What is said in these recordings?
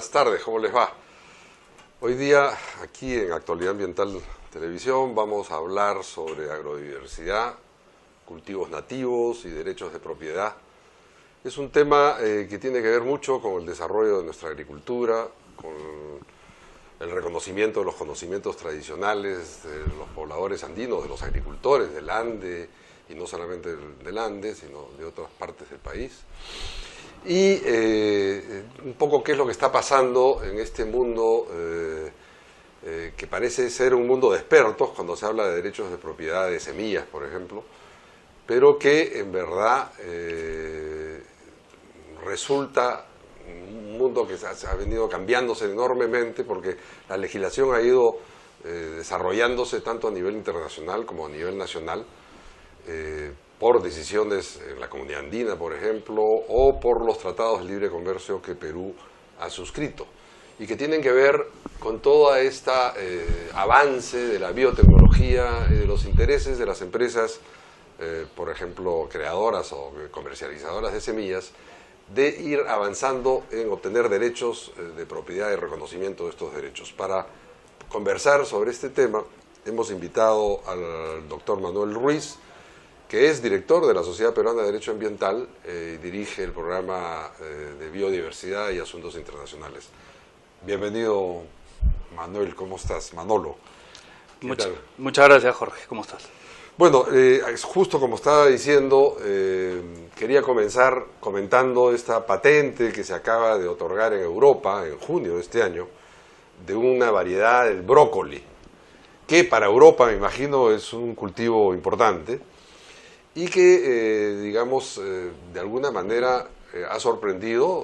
buenas tardes, ¿cómo les va? Hoy día, aquí en Actualidad Ambiental Televisión, vamos a hablar sobre agrodiversidad, cultivos nativos y derechos de propiedad. Es un tema que tiene que ver mucho con el desarrollo de nuestra agricultura, con el reconocimiento de los conocimientos tradicionales de los pobladores andinos, de los agricultores del Ande, y no solamente del Ande, sino de otras partes del país. Y un poco qué es lo que está pasando en este mundo que parece ser un mundo de expertos cuando se habla de derechos de propiedad de semillas, por ejemplo, pero que en verdad resulta un mundo que ha venido cambiándose enormemente porque la legislación ha ido desarrollándose tanto a nivel internacional como a nivel nacional, por decisiones en la Comunidad Andina, por ejemplo, o por los tratados de libre comercio que Perú ha suscrito, y que tienen que ver con todo este avance de la biotecnología y de los intereses de las empresas, por ejemplo, creadoras o comercializadoras de semillas, de ir avanzando en obtener derechos de propiedad y reconocimiento de estos derechos. Para conversar sobre este tema, hemos invitado al doctor Manuel Ruiz, que es director de la Sociedad Peruana de Derecho Ambiental y dirige el programa de biodiversidad y asuntos internacionales. Bienvenido, Manuel, ¿cómo estás? Manolo. Muchas gracias, Jorge, ¿cómo estás? Bueno, justo como estaba diciendo, quería comenzar comentando esta patente que se acaba de otorgar en Europa, en junio de este año, de una variedad del brócoli, que para Europa, me imagino, es un cultivo importante, y que, digamos, de alguna manera ha sorprendido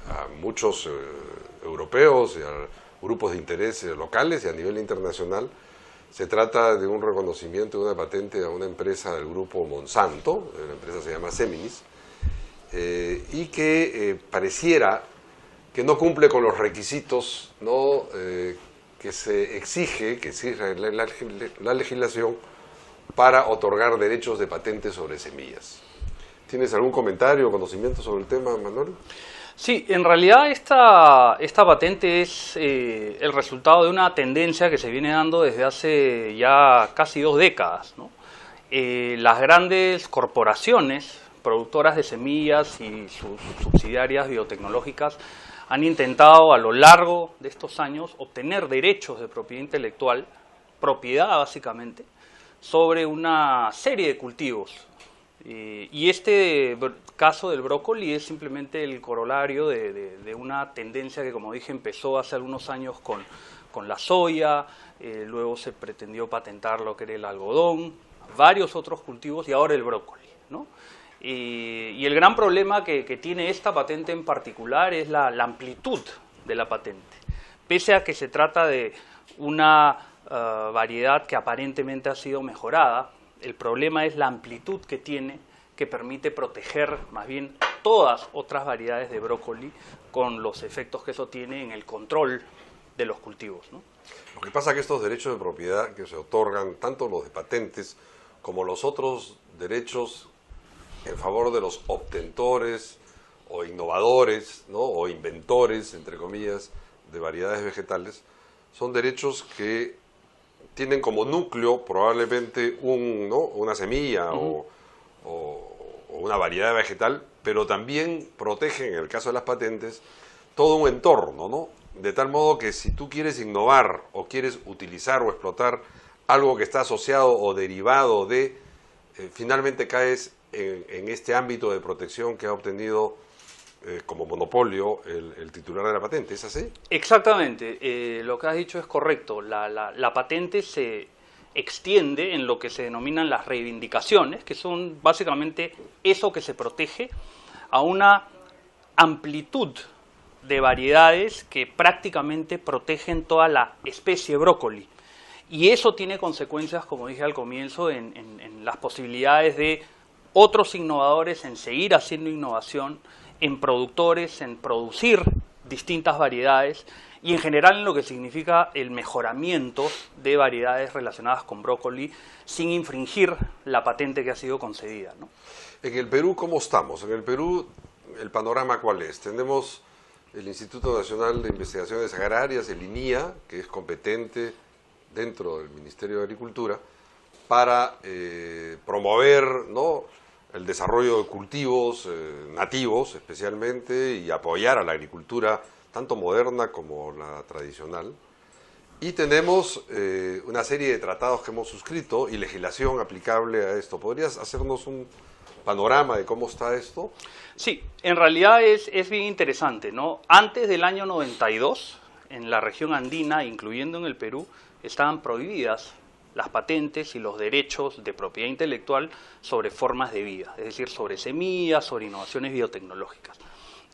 a muchos europeos y a grupos de interés locales y a nivel internacional. Se trata de un reconocimiento de una patente a una empresa del grupo Monsanto, la empresa se llama Seminis, y que pareciera que no cumple con los requisitos, ¿no?, que exige la legislación para otorgar derechos de patente sobre semillas. ¿Tienes algún comentario o conocimiento sobre el tema, Manuel? Sí, en realidad esta patente es el resultado de una tendencia que se viene dando desde hace ya casi 2 décadas, ¿no? Las grandes corporaciones productoras de semillas y sus subsidiarias biotecnológicas han intentado a lo largo de estos años obtener derechos de propiedad intelectual, propiedad básicamente, sobre una serie de cultivos. Y este caso del brócoli es simplemente el corolario de una tendencia que, como dije, empezó hace algunos años con la soya, luego se pretendió patentar lo que era el algodón, varios otros cultivos y ahora el brócoli, ¿no? Y el gran problema que tiene esta patente en particular es la amplitud de la patente. Pese a que se trata de una variedad que aparentemente ha sido mejorada, el problema es la amplitud que tiene, que permite proteger más bien todas otras variedades de brócoli con los efectos que eso tiene en el control de los cultivos, ¿no? Lo que pasa es que estos derechos de propiedad que se otorgan, tanto los de patentes como los otros derechos en favor de los obtentores o innovadores, ¿no?, o inventores, entre comillas, de variedades vegetales, son derechos que tienen como núcleo probablemente una semilla o una variedad vegetal, pero también protegen, en el caso de las patentes, todo un entorno, ¿no? De tal modo que si tú quieres innovar o quieres utilizar o explotar algo que está asociado o derivado de, finalmente caes en este ámbito de protección que ha obtenido como monopolio el titular de la patente. ¿Es así? Exactamente, lo que has dicho es correcto. La patente se extiende en lo que se denominan las reivindicaciones, que son básicamente eso que se protege, a una amplitud de variedades que prácticamente protegen toda la especie brócoli. Y eso tiene consecuencias, como dije al comienzo, en las posibilidades de otros innovadores en seguir haciendo innovación, en productores, en producir distintas variedades y en general en lo que significa el mejoramiento de variedades relacionadas con brócoli sin infringir la patente que ha sido concedida, ¿no? En el Perú, ¿cómo estamos? En el Perú, ¿el panorama cuál es? Tenemos el Instituto Nacional de Investigaciones Agrarias, el INIA, que es competente dentro del Ministerio de Agricultura, para promover, ¿no?, el desarrollo de cultivos nativos especialmente y apoyar a la agricultura tanto moderna como la tradicional. Y tenemos una serie de tratados que hemos suscrito y legislación aplicable a esto. ¿Podrías hacernos un panorama de cómo está esto? Sí, en realidad es bien interesante, ¿no? Antes del año 92, en la región andina, incluyendo en el Perú, estaban prohibidas las patentes y los derechos de propiedad intelectual sobre formas de vida, es decir, sobre semillas, sobre innovaciones biotecnológicas.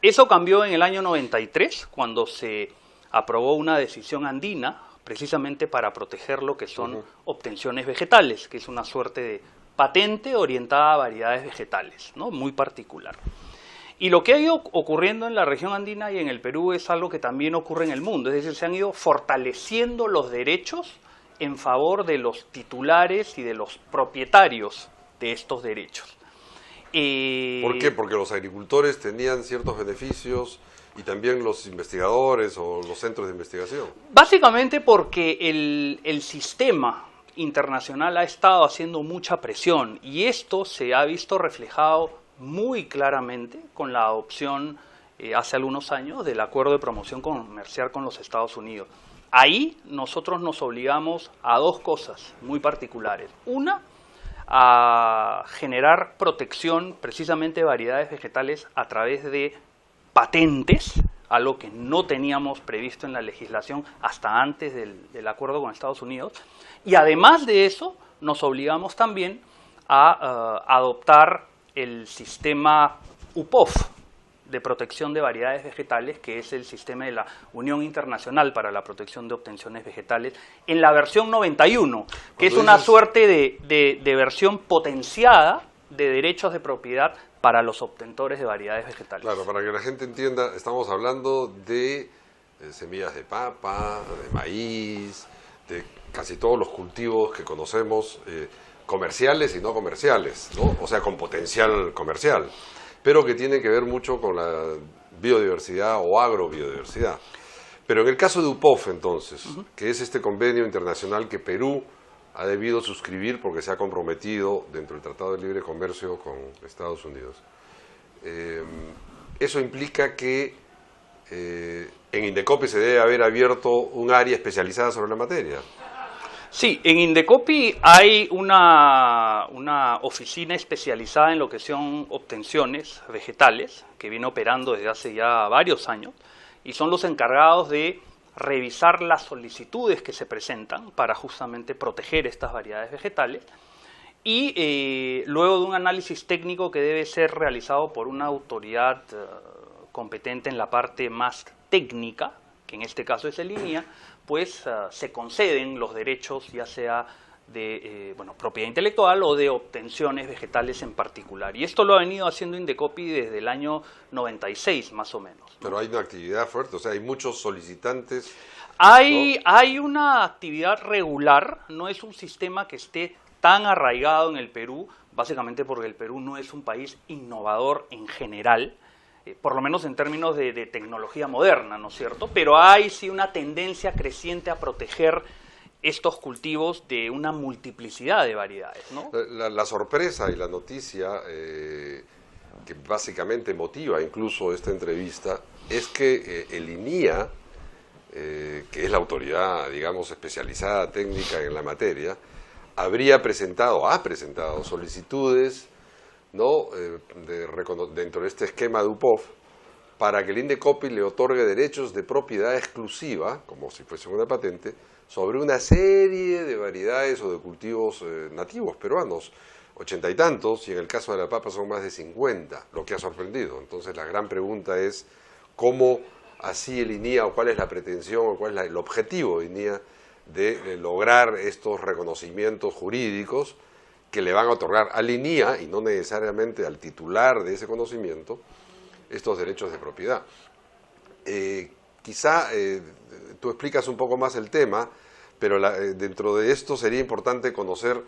Eso cambió en el año 93, cuando se aprobó una decisión andina, precisamente para proteger lo que son obtenciones vegetales, que es una suerte de patente orientada a variedades vegetales, ¿no?, muy particular. Y lo que ha ido ocurriendo en la región andina y en el Perú es algo que también ocurre en el mundo, es decir, se han ido fortaleciendo los derechos en favor de los titulares y de los propietarios de estos derechos. ¿Por qué? Porque los agricultores tenían ciertos beneficios y también los investigadores o los centros de investigación. Básicamente porque el sistema internacional ha estado haciendo mucha presión y esto se ha visto reflejado muy claramente con la adopción hace algunos años del Acuerdo de Promoción Comercial con los Estados Unidos. Ahí nosotros nos obligamos a dos cosas muy particulares. Una, a generar protección precisamente de variedades vegetales a través de patentes, algo que no teníamos previsto en la legislación hasta antes del acuerdo con Estados Unidos. Y además de eso, nos obligamos también a adoptar el sistema UPOV, de protección de variedades vegetales, que es el sistema de la Unión Internacional para la Protección de Obtenciones Vegetales, en la versión 91, que es una suerte de versión potenciada de derechos de propiedad para los obtentores de variedades vegetales. Claro, para que la gente entienda, estamos hablando de semillas de papa, de maíz, de casi todos los cultivos que conocemos, comerciales y no comerciales, ¿no? O sea, con potencial comercial, pero que tiene que ver mucho con la biodiversidad o agrobiodiversidad. Pero en el caso de UPOV, entonces, que es este convenio internacional que Perú ha debido suscribir porque se ha comprometido dentro del Tratado de Libre Comercio con Estados Unidos, eso implica que en Indecopi se debe haber abierto un área especializada sobre la materia. Sí, en Indecopi hay una oficina especializada en lo que son obtenciones vegetales, que viene operando desde hace ya varios años, y son los encargados de revisar las solicitudes que se presentan para justamente proteger estas variedades vegetales, y luego de un análisis técnico que debe ser realizado por una autoridad competente en la parte más técnica, que en este caso es el INIA, pues se conceden los derechos, ya sea de propiedad intelectual o de obtenciones vegetales en particular. Y esto lo ha venido haciendo Indecopi desde el año 96, más o menos, ¿no? Pero hay una actividad fuerte, o sea, hay muchos solicitantes. Hay una actividad regular, no es un sistema que esté tan arraigado en el Perú, básicamente porque el Perú no es un país innovador en general, por lo menos en términos de tecnología moderna, ¿no es cierto? Pero hay sí una tendencia creciente a proteger estos cultivos de una multiplicidad de variedades, ¿no? La sorpresa y la noticia que básicamente motiva incluso esta entrevista es que el INIA, que es la autoridad, digamos, especializada técnica en la materia, ha presentado solicitudes, ¿no?, dentro de este esquema de UPOV, para que el Indecopi le otorgue derechos de propiedad exclusiva, como si fuese una patente, sobre una serie de variedades o de cultivos nativos peruanos, 80 y tantos, y en el caso de la papa son más de 50, lo que ha sorprendido. Entonces la gran pregunta es cómo así el INIA, o cuál es la pretensión, o cuál es el objetivo de INIA de lograr estos reconocimientos jurídicos que le van a otorgar al INIA, y no necesariamente al titular de ese conocimiento, estos derechos de propiedad. Quizá tú explicas un poco más el tema, pero dentro de esto sería importante conocer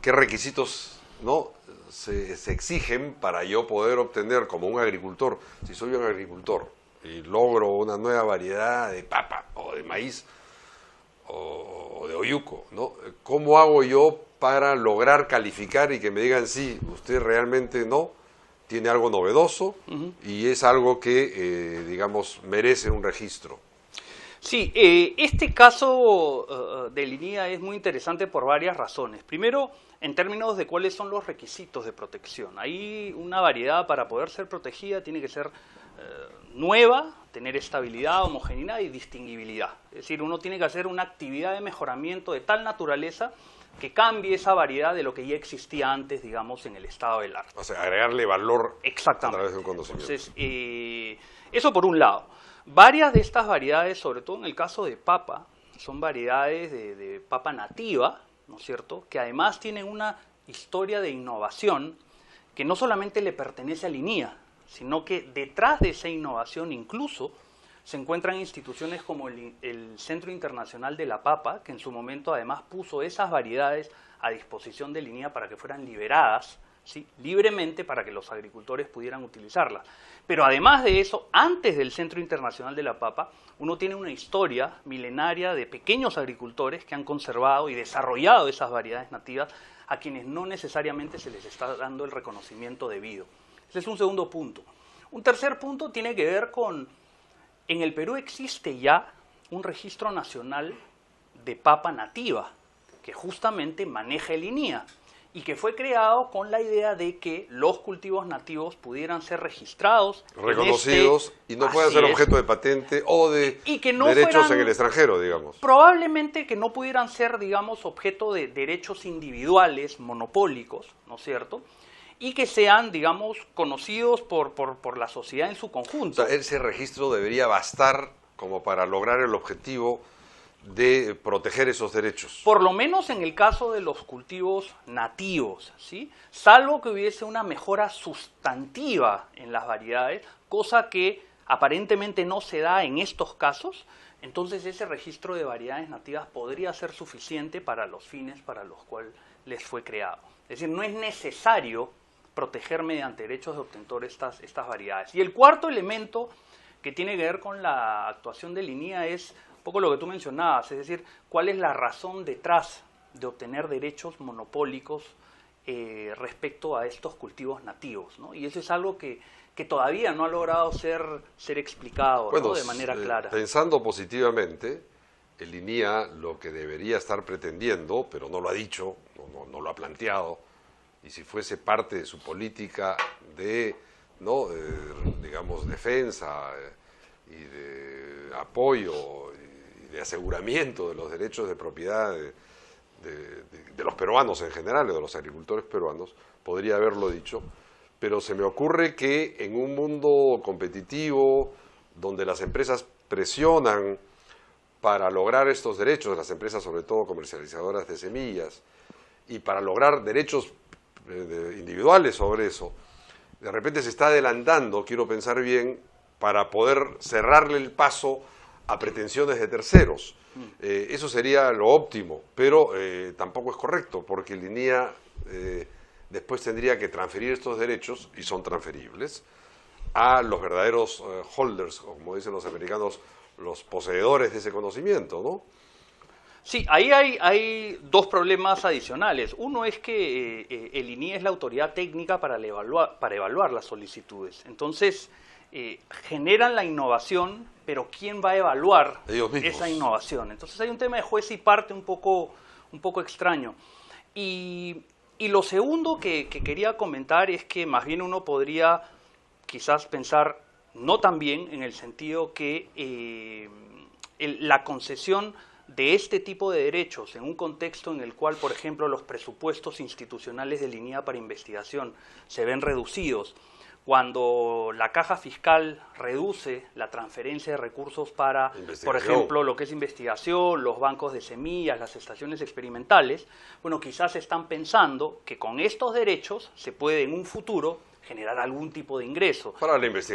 qué requisitos, ¿no?, se exigen para yo poder obtener como un agricultor, si soy un agricultor, y logro una nueva variedad de papa o de maíz o de oyuco, ¿no? ¿Cómo hago yo para lograr calificar y que me digan sí, usted realmente no, tiene algo novedoso y es algo que, digamos, merece un registro? Sí, este caso de línea es muy interesante por varias razones. Primero, en términos de cuáles son los requisitos de protección. Hay una variedad para poder ser protegida, tiene que ser nueva, tener estabilidad, homogeneidad y distinguibilidad. Es decir, uno tiene que hacer una actividad de mejoramiento de tal naturaleza que cambie esa variedad de lo que ya existía antes, digamos, en el estado del arte. O sea, agregarle valor a través de un conocimiento. Entonces, eso por un lado. Varias de estas variedades, sobre todo en el caso de papa, son variedades de papa nativa, ¿no es cierto?, que además tienen una historia de innovación que no solamente le pertenece a Linea, sino que detrás de esa innovación incluso se encuentran instituciones como el Centro Internacional de la Papa, que en su momento además puso esas variedades a disposición de Linea para que fueran liberadas, ¿sí?, libremente, para que los agricultores pudieran utilizarlas. Pero además de eso, antes del Centro Internacional de la Papa, uno tiene una historia milenaria de pequeños agricultores que han conservado y desarrollado esas variedades nativas a quienes no necesariamente se les está dando el reconocimiento debido. Ese es un segundo punto. Un tercer punto tiene que ver con, en el Perú existe ya un registro nacional de papa nativa, que justamente maneja el INIA, y que fue creado con la idea de que los cultivos nativos pudieran ser registrados, reconocidos, y no puedan ser objeto de patente o de derechos en el extranjero, digamos. Probablemente que no pudieran ser, digamos, objeto de derechos individuales, monopólicos, ¿no es cierto?, y que sean, digamos, conocidos por la sociedad en su conjunto. O sea, ese registro debería bastar como para lograr el objetivo de proteger esos derechos. Por lo menos en el caso de los cultivos nativos, ¿sí?, salvo que hubiese una mejora sustantiva en las variedades, cosa que aparentemente no se da en estos casos, entonces ese registro de variedades nativas podría ser suficiente para los fines para los cuales les fue creado. Es decir, no es necesario proteger mediante derechos de obtentor estas variedades. Y el cuarto elemento que tiene que ver con la actuación de Linea es un poco lo que tú mencionabas, es decir, cuál es la razón detrás de obtener derechos monopólicos respecto a estos cultivos nativos, ¿no? Y eso es algo que todavía no ha logrado ser explicado, bueno, ¿no?, de manera clara. Pensando positivamente, el INIA lo que debería estar pretendiendo, pero no lo ha dicho, no lo ha planteado, y si fuese parte de su política de, ¿no?, digamos, defensa y de apoyo y de aseguramiento de los derechos de propiedad de los peruanos en general, de los agricultores peruanos, podría haberlo dicho, pero se me ocurre que en un mundo competitivo, donde las empresas presionan para lograr estos derechos, las empresas sobre todo comercializadoras de semillas, y para lograr derechos individuales sobre eso, de repente se está adelantando, quiero pensar bien, para poder cerrarle el paso a pretensiones de terceros. Eso sería lo óptimo, pero tampoco es correcto, porque el INIA después tendría que transferir estos derechos, y son transferibles, a los verdaderos holders, como dicen los americanos, los poseedores de ese conocimiento, ¿no? Sí, ahí hay dos problemas adicionales. Uno es que el INIA es la autoridad técnica para evaluar las solicitudes. Entonces, generan la innovación, pero ¿quién va a evaluar esa innovación? Entonces hay un tema de juez y parte un poco extraño. Y lo segundo que quería comentar es que más bien uno podría quizás pensar no tan bien, en el sentido que la concesión de este tipo de derechos en un contexto en el cual, por ejemplo, los presupuestos institucionales de Linea para investigación se ven reducidos, cuando la caja fiscal reduce la transferencia de recursos para, por ejemplo, lo que es investigación, los bancos de semillas, las estaciones experimentales, bueno, quizás están pensando que con estos derechos se puede en un futuro generar algún tipo de ingreso. Para la investigación.